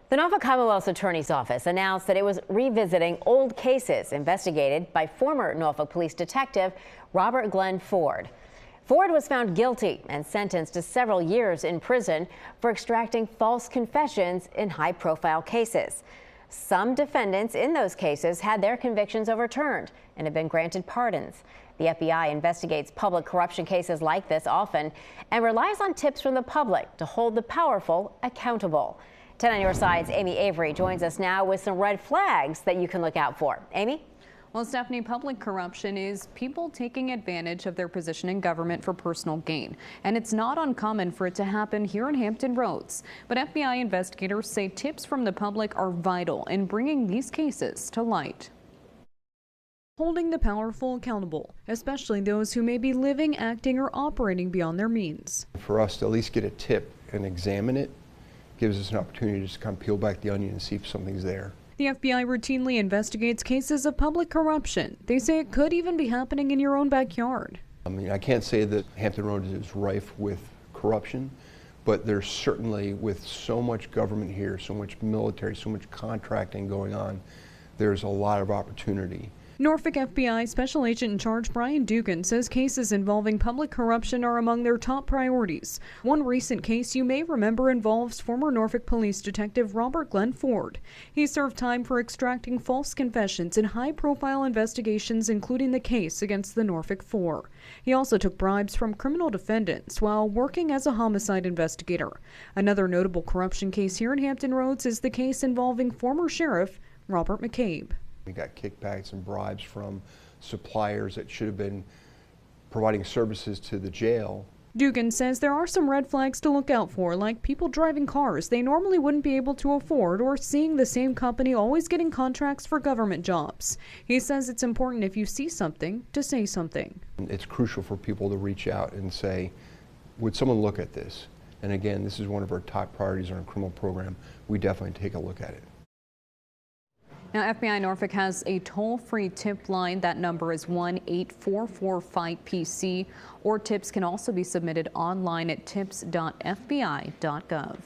The Norfolk Commonwealths Attorneys Office announced that it was revisiting old cases investigated by former Norfolk police detective Robert Glenn Ford. Ford was found guilty and sentenced to several years in prison for extracting false confessions in high-profile cases. Some defendants in those cases had their convictions overturned and have been granted pardons. The FBI investigates public corruption cases like this often and relies on tips from the public to hold the powerful accountable. 10 on your side's Amy Avery joins us now with some red flags that you can look out for. Amy? Well, Stephanie, public corruption is people taking advantage of their position in government for personal gain. And it's not uncommon for it to happen here in Hampton Roads. But FBI investigators say tips from the public are vital in bringing these cases to light. Holding the powerful accountable, especially those who may be living, acting, or operating beyond their means. For us to at least get a tip and examine it gives us an opportunity to just kind of peel back the onion and see if something's there. The FBI routinely investigates cases of public corruption. They say it could even be happening in your own backyard. I mean, I can't say that Hampton Roads is rife with corruption, but there's certainly, with so much government here, so much military, so much contracting going on, there's a lot of opportunity. Norfolk FBI Special Agent in Charge Brian Dugan says cases involving public corruption are among their top priorities. One recent case you may remember involves former Norfolk Police Detective Robert Glenn Ford. He served time for extracting false confessions in high-profile investigations, including the case against the Norfolk Four. He also took bribes from criminal defendants while working as a homicide investigator. Another notable corruption case here in Hampton Roads is the case involving former Sheriff Robert McCabe. We got kickbacks and bribes from suppliers that should have been providing services to the jail. Dugan says there are some red flags to look out for, like people driving cars they normally wouldn't be able to afford, or seeing the same company always getting contracts for government jobs. He says it's important, if you see something, to say something. It's crucial for people to reach out and say, would someone look at this? And again, this is one of our top priorities in our criminal program. We definitely take a look at it. Now, FBI Norfolk has a toll-free tip line. That number is 1-844-FIGHT-PC, or tips can also be submitted online at tips.fbi.gov.